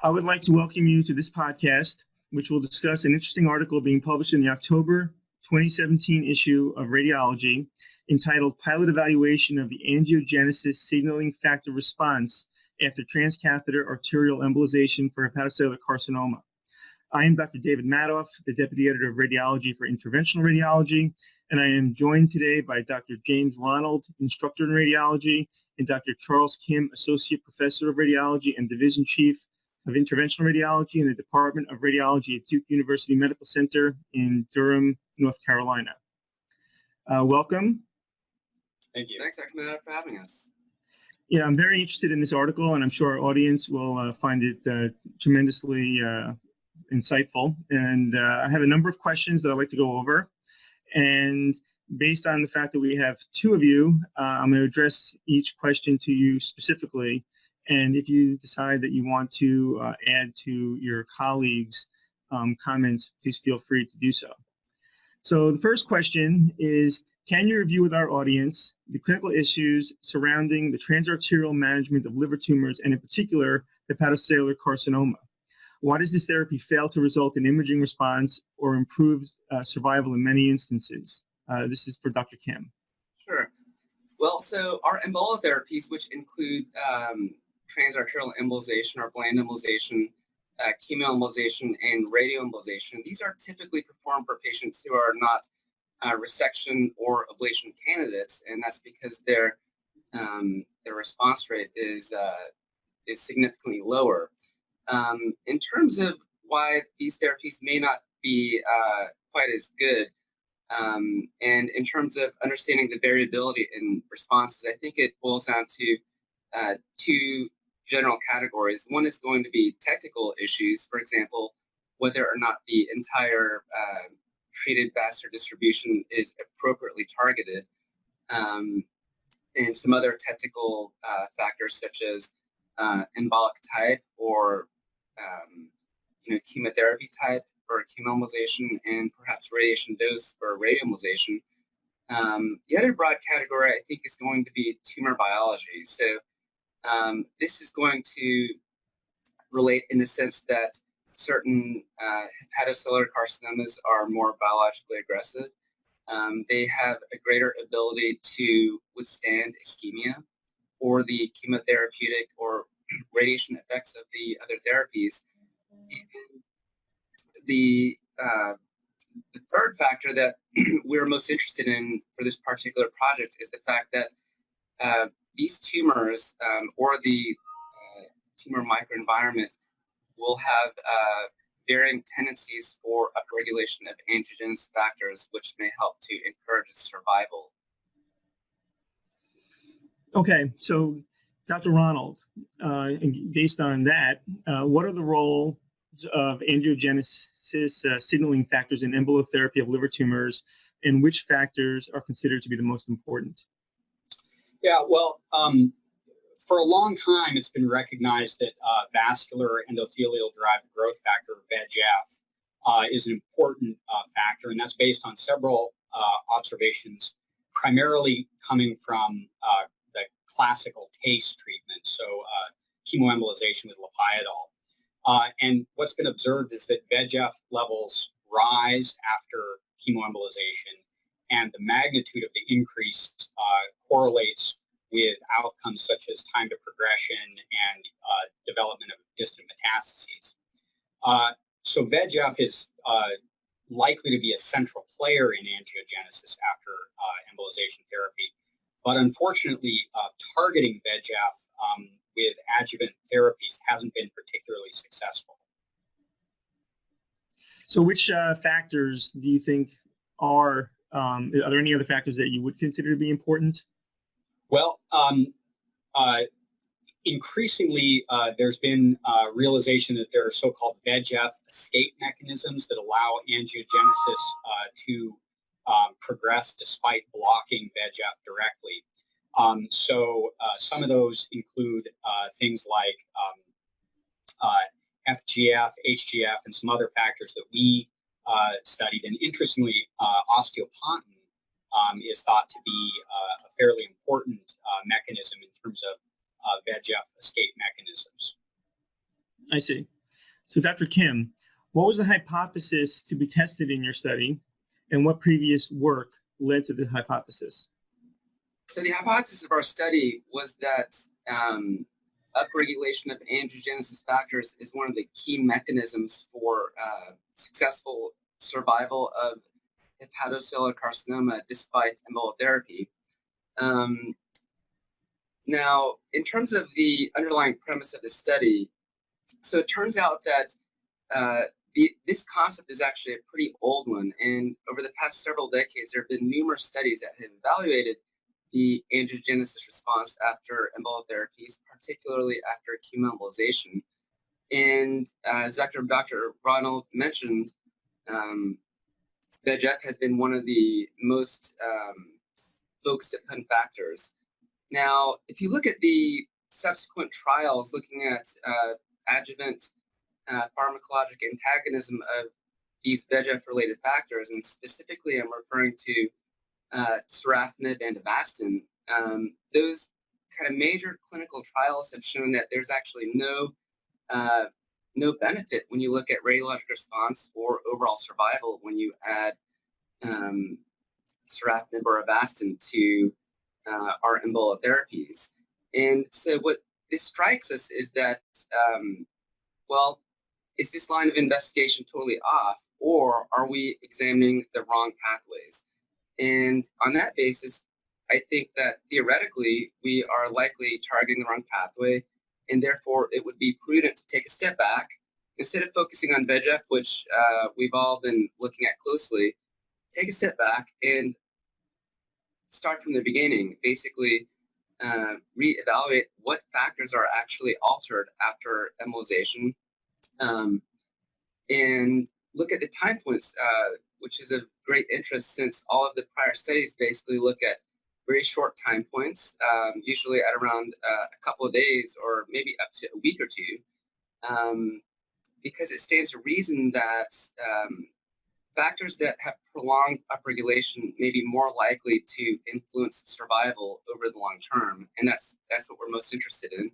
I would like to welcome you to this podcast, which will discuss an interesting article being published in the October 2017 issue of Radiology entitled Pilot Evaluation of the Angiogenesis Signaling Factor Response After Transcatheter Arterial Embolization for Hepatocellular Carcinoma. I am Dr. David Madoff, the Deputy Editor of Radiology for Interventional Radiology, and I am joined today by Dr. James Ronald, Instructor in Radiology, and Dr. Charles Kim, Associate Professor of Radiology and Division Chief of Interventional Radiology in the Department of Radiology at Duke University Medical Center in Durham, North Carolina. Welcome. Thank you. Thanks, Dr. Madoff, for having us. Yeah, I'm very interested in this article, and I'm sure our audience will find it tremendously insightful. And I have a number of questions that I'd like to go over. And based on the fact that we have two of you, I'm going to address each question to you specifically. And if you decide that you want to add to your colleagues' comments, please feel free to do so. So the first question is, can you review with our audience the clinical issues surrounding the transarterial management of liver tumors, and in particular, hepatocellular carcinoma? Why does this therapy fail to result in imaging response or improve survival in many instances? This is for Dr. Kim. Sure. Well, so our Ebola therapies, which include transarterial embolization or bland embolization, chemoembolization, and radioembolization, these are typically performed for patients who are not resection or ablation candidates, and that's because their response rate is significantly lower. In terms of why these therapies may not be quite as good, and in terms of understanding the variability in responses, I think it boils down to two general categories. One is going to be technical issues, for example, whether or not the entire treated vascular distribution is appropriately targeted, and some other technical factors such as embolic type or chemotherapy type for chemoembolization, and perhaps radiation dose for radioembolization. The other broad category, I think, is going to be tumor biology. So this is going to relate in the sense that certain hepatocellular carcinomas are more biologically aggressive. They have a greater ability to withstand ischemia or the chemotherapeutic or radiation effects of the other therapies. And the third factor that we're most interested in for this particular project is the fact that these tumors or the tumor microenvironment will have varying tendencies for upregulation of angiogenesis factors, which may help to encourage survival. Okay, so Dr. Ronald, based on that, what are the roles of angiogenesis signaling factors in embolotherapy of liver tumors, and which factors are considered to be the most important? Yeah, well, for a long time, it's been recognized that vascular endothelial-derived growth factor, VEGF, is an important factor, and that's based on several observations, primarily coming from the classical TACE treatment, so chemoembolization with Lipiodol. And what's been observed is that VEGF levels rise after chemoembolization, and the magnitude of the increase correlates with outcomes such as time to progression and development of distant metastases. So VEGF is likely to be a central player in angiogenesis after embolization therapy. But unfortunately, targeting VEGF with adjuvant therapies hasn't been particularly successful. So which factors do you think are there any other factors that you would consider to be important? Well, increasingly, there's been realization that there are so-called VEGF escape mechanisms that allow angiogenesis to progress despite blocking VEGF directly. So some of those include things like FGF, HGF, and some other factors that we studied. And interestingly, osteopontin is thought to be a fairly important mechanism in terms of VEGF escape mechanisms. I see. So Dr. Kim, what was the hypothesis to be tested in your study, and what previous work led to the hypothesis? So the hypothesis of our study was that upregulation of angiogenesis factors is one of the key mechanisms for successful survival of hepatocellular carcinoma despite embolotherapy. Now, in terms of the underlying premise of the study, so it turns out that this concept is actually a pretty old one, and over the past several decades, there have been numerous studies that have evaluated the angiogenesis response after embolitherapies, particularly after chemoembolization. And as Dr. Ronald mentioned, VEGF has been one of the most focused upon factors. Now, if you look at the subsequent trials looking at adjuvant pharmacologic antagonism of these VEGF-related factors, and specifically I'm referring to sorafenib and Avastin, those kind of major clinical trials have shown that there's actually no benefit when you look at radiologic response or overall survival when you add sorafenib or Avastin to our embolitherapies. And so what this strikes us is that, well, is this line of investigation totally off, or are we examining the wrong pathways? And on that basis, I think that theoretically we are likely targeting the wrong pathway, and therefore it would be prudent to take a step back instead of focusing on VEGF, which we've all been looking at closely. Take a step back and start from the beginning, basically reevaluate what factors are actually altered after embolization, and look at the time points, which is of great interest since all of the prior studies basically look at very short time points, usually at around a couple of days or maybe up to a week or two, because it stands to reason that factors that have prolonged upregulation may be more likely to influence survival over the long term, and that's what we're most interested in.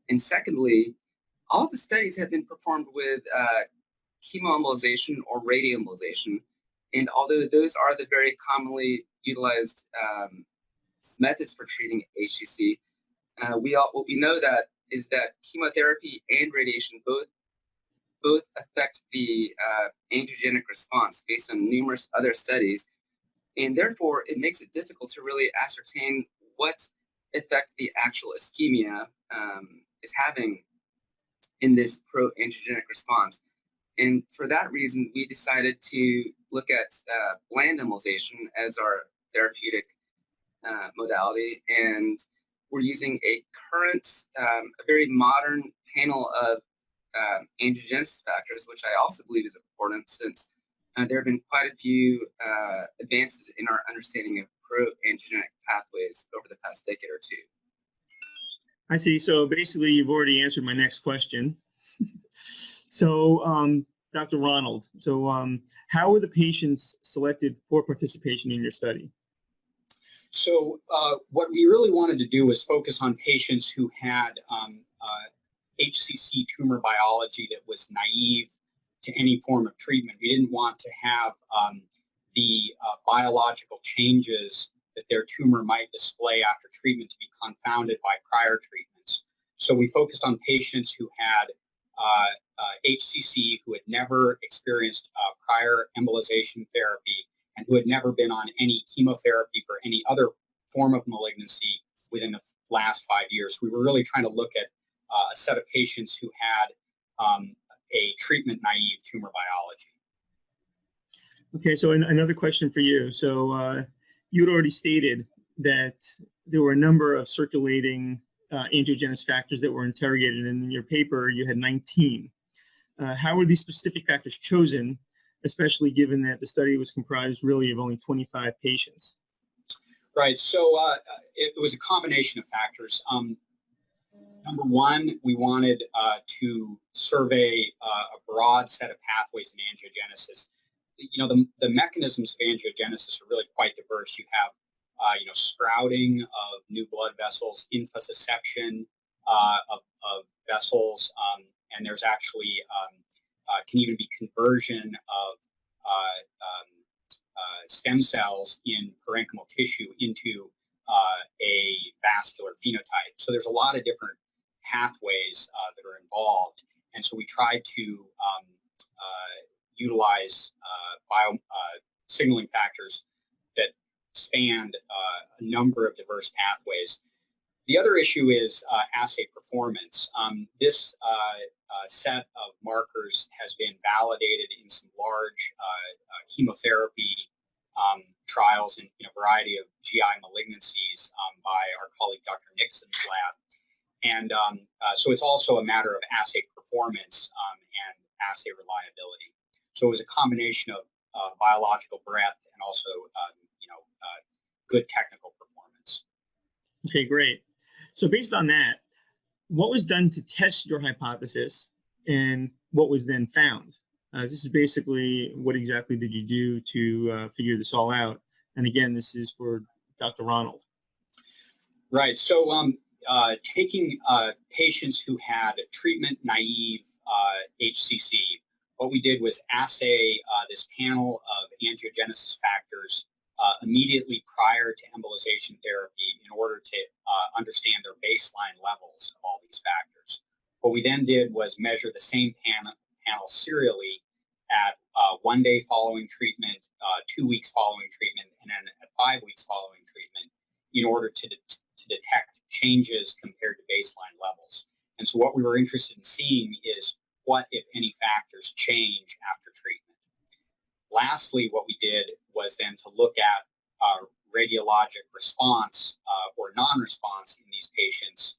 And secondly, all of the studies have been performed with chemoembolization or radioembolization, and although those are the very commonly utilized methods for treating HCC, what we know that is that chemotherapy and radiation both affect the angiogenic response based on numerous other studies, and therefore it makes it difficult to really ascertain what effect the actual ischemia is having in this pro-angiogenic response. And for that reason, we decided to look at bland embolization as our therapeutic modality, and we're using a current, a very modern panel of angiogenesis factors, which I also believe is important since there have been quite a few advances in our understanding of pro-angiogenic pathways over the past decade or two. I see. So basically, you've already answered my next question. So, Dr. Ronald, so how were the patients selected for participation in your study? So what we really wanted to do was focus on patients who had HCC tumor biology that was naive to any form of treatment. We didn't want to have the biological changes that their tumor might display after treatment to be confounded by prior treatments. So we focused on patients who had HCC, who had never experienced prior embolization therapy, and who had never been on any chemotherapy for any other form of malignancy within the last 5 years. We were really trying to look at a set of patients who had a treatment-naive tumor biology. Okay, so another question for you. So you had already stated that there were a number of circulating angiogenesis factors that were interrogated, and in your paper you had 19. How were these specific factors chosen, especially given that the study was comprised really of only 25 patients? Right, so it was a combination of factors. Number one, we wanted to survey a broad set of pathways in angiogenesis. You know, the mechanisms of angiogenesis are really quite diverse. You have, sprouting of new blood vessels, intussusception of vessels, and there's actually can even be conversion of stem cells in parenchymal tissue into a vascular phenotype. So there's a lot of different pathways that are involved, and so we try to utilize signaling factors that span a number of diverse pathways. The other issue is assay performance. This set of markers has been validated in some large chemotherapy trials in a variety of GI malignancies by our colleague Dr. Nixon's lab. And so it's also a matter of assay performance and assay reliability. So it was a combination of biological breadth and also, good technical performance. Okay, great. So based on that, what was done to test your hypothesis and what was then found? This is basically what exactly did you do to figure this all out? And again, this is for Dr. Ronald. Right. So taking patients who had treatment-naive HCC, what we did was assay this panel of angiogenesis factors immediately prior to embolization therapy in order to understand their baseline levels of all these factors. What we then did was measure the same panel serially at 1 day following treatment, 2 weeks following treatment, and then at 5 weeks following treatment in order to detect changes compared to baseline levels. And so what we were interested in seeing is what, if any, factors change after treatment. Lastly, what we did was then to look at radiologic response or non-response in these patients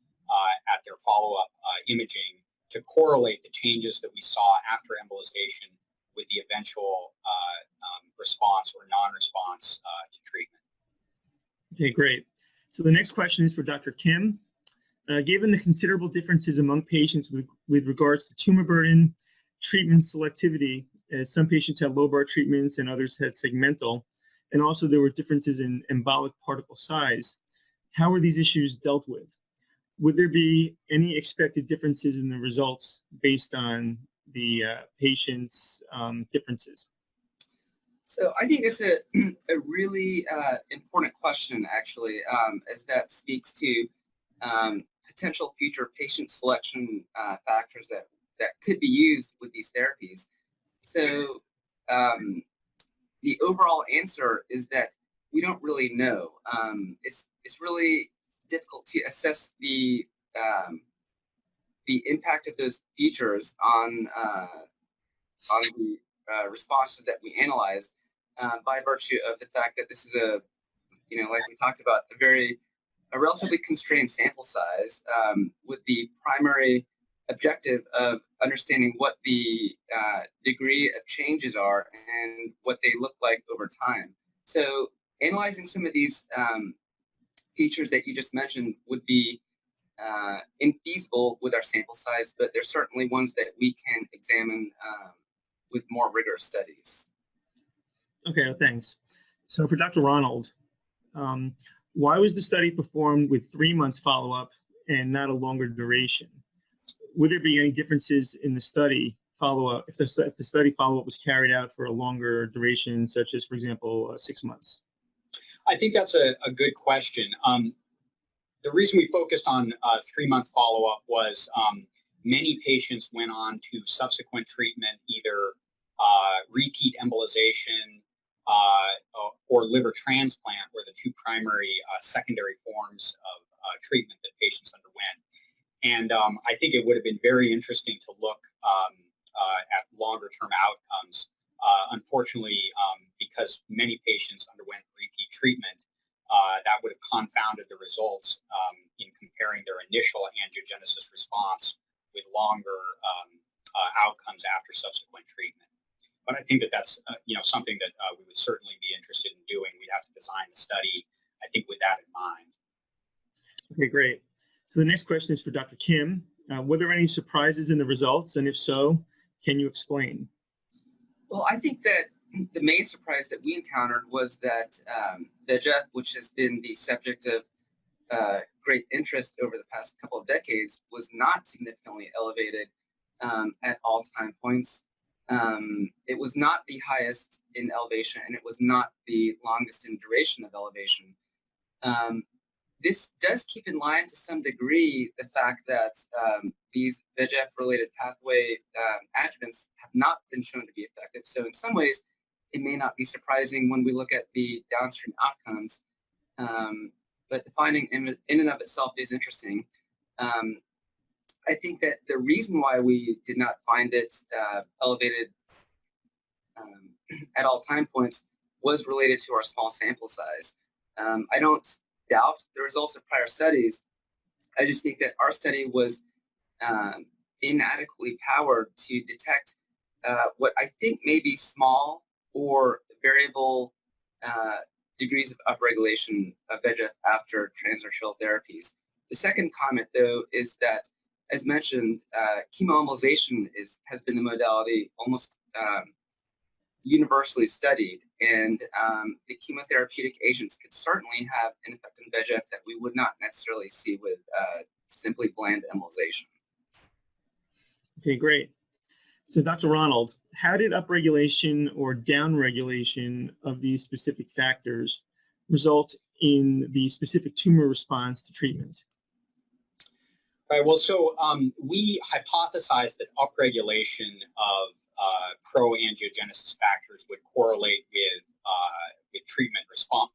at their follow-up imaging to correlate the changes that we saw after embolization with the eventual response or non-response to treatment. Okay, great. So the next question is for Dr. Kim. Given the considerable differences among patients with regards to tumor burden, treatment selectivity, as some patients had lobar treatments and others had segmental, and also there were differences in embolic particle size, how were these issues dealt with? Would there be any expected differences in the results based on the patient's differences? So I think it's a really important question, actually, as that speaks to potential future patient selection factors that could be used with these therapies. So the overall answer is that we don't really know. It's really difficult to assess the impact of those features on the responses that we analyzed by virtue of the fact that this is like we talked about, a relatively constrained sample size with the primary objective of understanding what the degree of changes are and what they look like over time. So analyzing some of these features that you just mentioned would be infeasible with our sample size, but there's certainly ones that we can examine with more rigorous studies. Okay, well, thanks. So for Dr. Ronald, why was the study performed with 3 months follow-up and not a longer duration? Would there be any differences in the study follow-up if the study follow-up was carried out for a longer duration, such as, for example, 6 months? I think that's a good question. The reason we focused on 3-month follow-up was many patients went on to subsequent treatment, either repeat embolization or liver transplant were the two primary secondary forms of treatment that patients underwent. And I think it would have been very interesting to look at longer-term outcomes. Unfortunately, because many patients underwent repeat treatment, that would have confounded the results in comparing their initial angiogenesis response with longer outcomes after subsequent treatment. But I think that that's something that we would certainly be interested in doing. We'd have to design the study, I think, with that in mind. Okay, great. So the next question is for Dr. Kim. Were there any surprises in the results? And if so, can you explain? Well, I think that the main surprise that we encountered was that VEGF, which has been the subject of great interest over the past couple of decades, was not significantly elevated at all time points. It was not the highest in elevation, and it was not the longest in duration of elevation. This does keep in line to some degree the fact that these VEGF-related pathway adjuvants have not been shown to be effective. So in some ways, it may not be surprising when we look at the downstream outcomes, but the finding in and of itself is interesting. I think that the reason why we did not find it elevated at all time points was related to our small sample size. I don't doubt the results of prior studies. I just think that our study was inadequately powered to detect what I think may be small or variable degrees of upregulation of VEGF after transarterial therapies. The second comment, though, is that, as mentioned, chemoembolization has been the modality almost universally studied, and the chemotherapeutic agents could certainly have an effect on VEGF that we would not necessarily see with simply bland embolization. Okay, great. So Dr. Ronald, how did upregulation or downregulation of these specific factors result in the specific tumor response to treatment? Right. Well, so we hypothesized that upregulation of pro-angiogenesis factors would correlate with treatment response,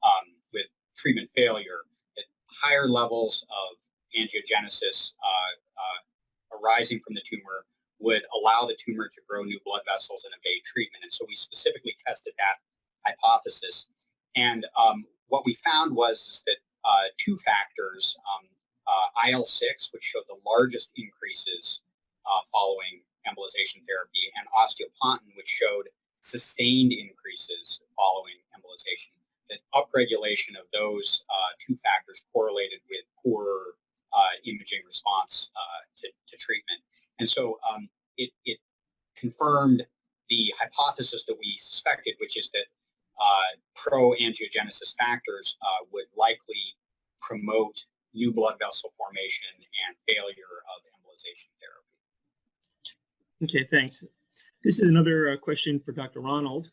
with treatment failure. That higher levels of angiogenesis arising from the tumor would allow the tumor to grow new blood vessels and evade treatment. And so we specifically tested that hypothesis. And what we found was that two factors, IL-6, which showed the largest increases following embolization therapy, and osteopontin, which showed sustained increases following embolization. That upregulation of those two factors correlated with poorer imaging response to treatment. And so it confirmed the hypothesis that we suspected, which is that pro-angiogenesis factors would likely promote new blood vessel formation and failure of embolization therapy. Okay, thanks. This is another question for Dr. Ronald.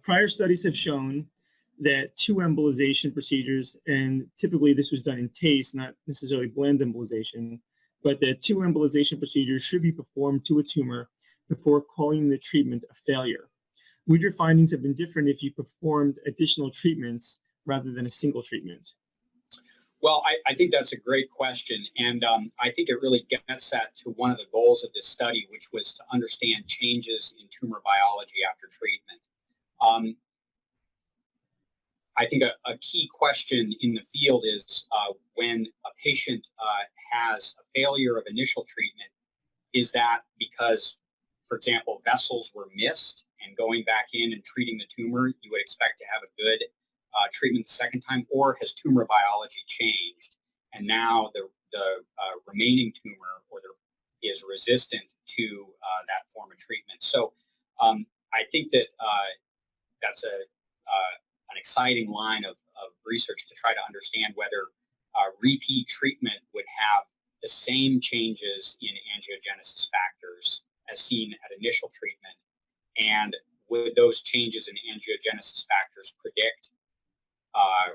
Prior studies have shown that two embolization procedures, and typically this was done in TACE, not necessarily bland embolization, but that two embolization procedures should be performed to a tumor before calling the treatment a failure. Would your findings have been different if you performed additional treatments rather than a single treatment? Well, I think that's a great question, and I think it really gets at to one of the goals of this study, which was to understand changes in tumor biology after treatment. I think a key question in the field is when a patient has a failure of initial treatment, is that because, for example, vessels were missed and going back in and treating the tumor, you would expect to have a good treatment the second time, or has tumor biology changed and now the remaining tumor is resistant to that form of treatment? So I think that that's an exciting line of research to try to understand whether repeat treatment would have the same changes in angiogenesis factors as seen at initial treatment, and would those changes in angiogenesis factors predict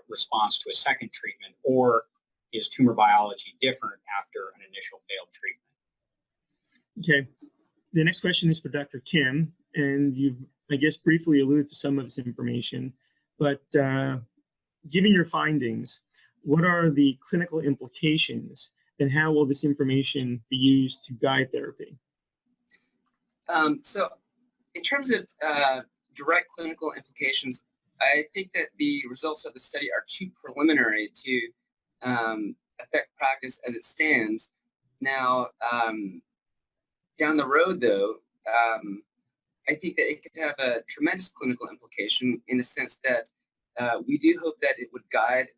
response to a second treatment, or is tumor biology different after an initial failed treatment? Okay. The next question is for Dr. Kim, and you've, I guess, briefly alluded to some of this information, but given your findings, what are the clinical implications, and how will this information be used to guide therapy? So in terms of direct clinical implications, I think that the results of the study are too preliminary to affect practice as it stands. Now, down the road, though, I think that it could have a tremendous clinical implication in the sense that we do hope that it would guide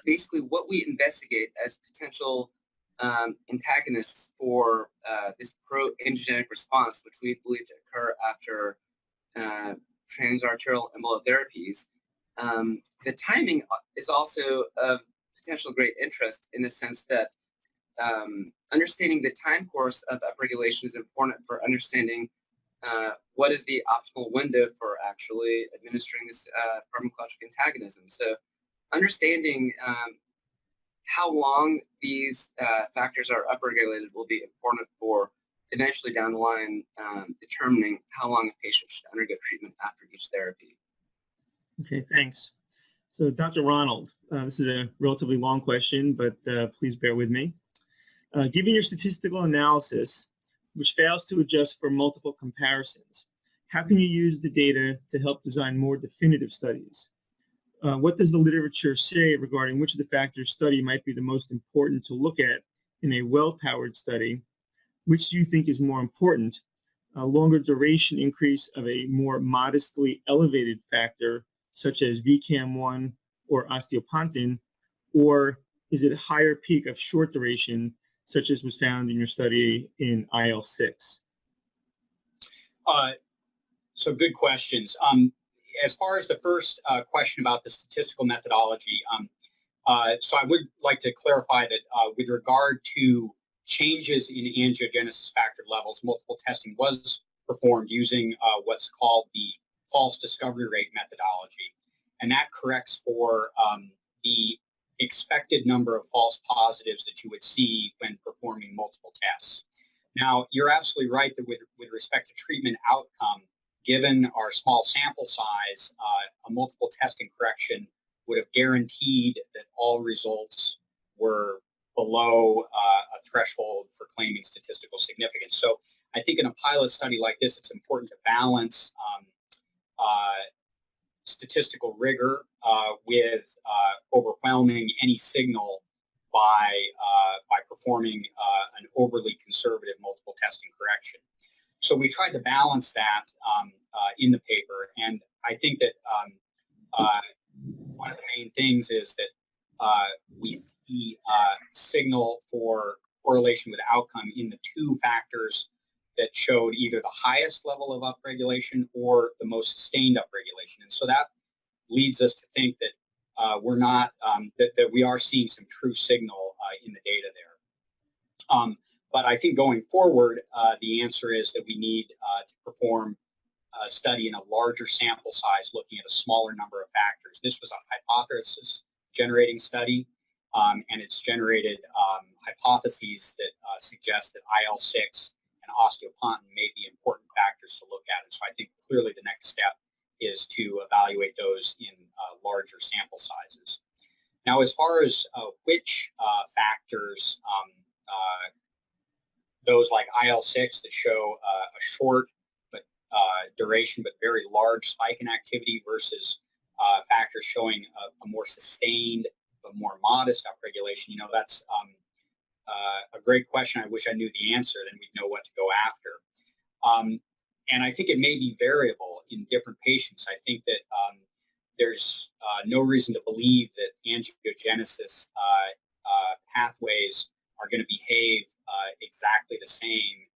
basically what we investigate as potential antagonists for this pro-angiogenic response, which we believe to occur after transarterial embotherapies. The timing is also of potential great interest in the sense that understanding the time course of upregulation is important for understanding what is the optimal window for actually administering this pharmacologic antagonism. So understanding how long these factors are upregulated will be important for eventually down the line determining how long a patient should undergo treatment after each therapy. Okay, thanks. So Dr. Ronald, this is a relatively long question, but please bear with me. Given your statistical analysis, which fails to adjust for multiple comparisons, how can you use the data to help design more definitive studies? What does the literature say regarding which of the factors studied might be the most important to look at in a well-powered study? Which do you think is more important, a longer duration increase of a more modestly elevated factor, such as VCAM1 or osteopontin, or is it a higher peak of short duration, such as was found in your study in IL-6? So good questions. As far as the first question about the statistical methodology, so I would like to clarify that with regard to changes in angiogenesis factor levels, multiple testing was performed using what's called the false discovery rate methodology. And that corrects for the expected number of false positives that you would see when performing multiple tests. Now, you're absolutely right that with respect to treatment outcome, given our small sample size, a multiple testing correction would have guaranteed that all results were below a threshold for claiming statistical significance. So I think in a pilot study like this, it's important to balance statistical rigor with overwhelming any signal by performing an overly conservative multiple testing correction. So we tried to balance that in the paper, and I think that one of the main things is that we see signal for correlation with outcome in the two factors that showed either the highest level of upregulation or the most sustained upregulation. And so that leads us to think that we're not, that we are seeing some true signal in the data there. But I think going forward, the answer is that we need to perform a study in a larger sample size looking at a smaller number of factors. This was a hypothesis generating study, and it's generated hypotheses that suggest that IL-6 and osteopontin may be important factors to look at. And so I think clearly the next step is to evaluate those in larger sample sizes. Now, as far as which factors, those like IL-6 that show a short but duration but very large spike in activity versus factors showing a more sustained but more modest upregulation, you know, that's a great question. I wish I knew the answer, then we'd know what to go after. And I think it may be variable in different patients. I think that there's no reason to believe that angiogenesis pathways are going to behave exactly the same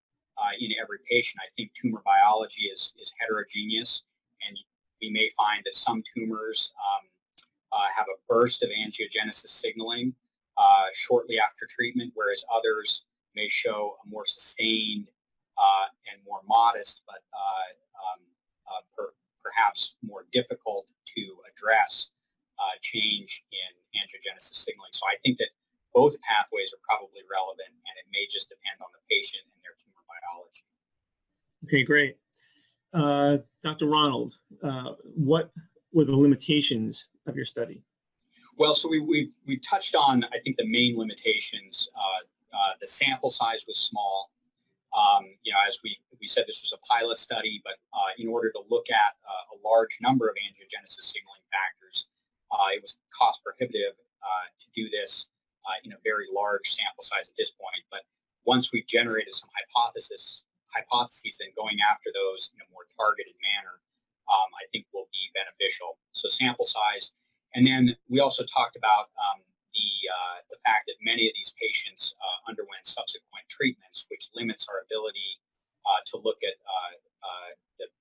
in every patient. I think tumor biology is heterogeneous, and we may find that some tumors have a burst of angiogenesis signaling shortly after treatment, whereas others may show a more sustained and more modest, but perhaps more difficult to address change in angiogenesis signaling. So I think that both pathways are probably relevant, and it may just depend on the patient and their tumor biology. Okay, great. Dr. Ronald, what were the limitations of your study? Well, so we touched on, I think, the main limitations. The sample size was small. You know, as we said, this was a pilot study, but in order to look at a large number of angiogenesis signaling factors, it was cost prohibitive to do this in a very large sample size at this point. But once we've generated some hypotheses, then going after those in a more targeted manner, I think will be beneficial. So sample size. And then we also talked about the fact that many of these patients underwent subsequent treatments, which limits our ability to look at the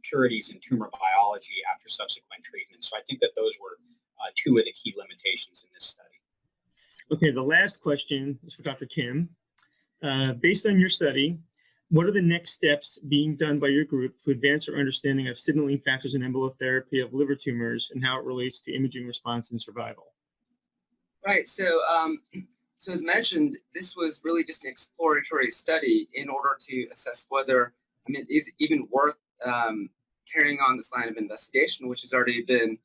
purities in tumor biology after subsequent treatments. So I think that those were two of the key limitations in this study. Okay, the last question is for Dr. Kim. Based on your study, what are the next steps being done by your group to advance our understanding of signaling factors in embolotherapy of liver tumors and how it relates to imaging response and survival? Right. So, so as mentioned, this was really just an exploratory study in order to assess whether, is it even worth carrying on this line of investigation, which has already been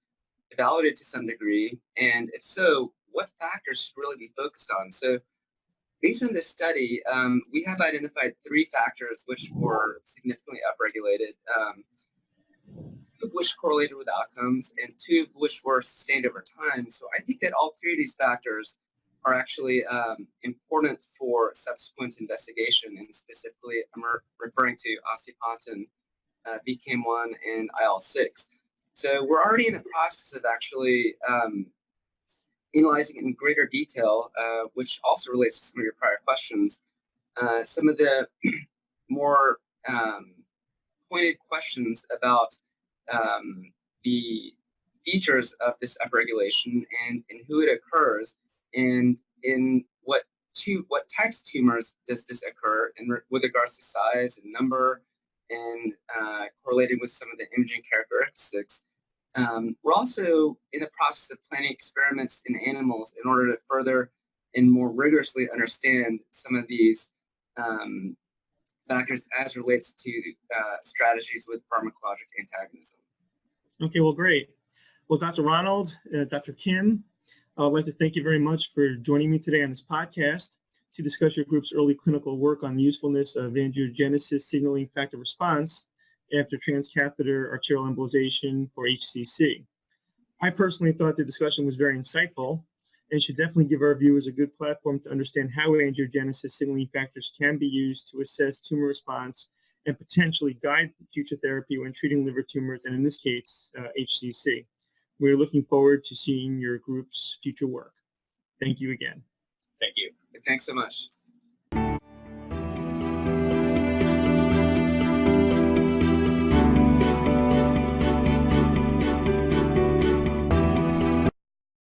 validated to some degree, and if so, what factors should really be focused on? So, based on this study, we have identified 3 factors which were significantly upregulated. 2 of which correlated with outcomes, and 2 of which were sustained over time. So I think that all 3 of these factors are actually important for subsequent investigation, and specifically I'm referring to osteopontin, BKM1, and IL-6. So we're already in the process of actually analyzing in greater detail, which also relates to some of your prior questions, some of the more pointed questions about the features of this upregulation and in who it occurs, and in what types of tumors does this occur with regards to size and number, and correlated with some of the imaging characteristics. We're also in the process of planning experiments in animals in order to further and more rigorously understand some of these factors as relates to strategies with pharmacologic antagonism. Okay, well, great. Well, Dr. Ronald, Dr. Kim, I would like to thank you very much for joining me today on this podcast to discuss your group's early clinical work on the usefulness of angiogenesis signaling factor response after transcatheter arterial embolization for HCC. I personally thought the discussion was very insightful and should definitely give our viewers a good platform to understand how angiogenesis signaling factors can be used to assess tumor response and potentially guide future therapy when treating liver tumors, and in this case, HCC. We're looking forward to seeing your group's future work. Thank you again. Thank you. Thanks so much.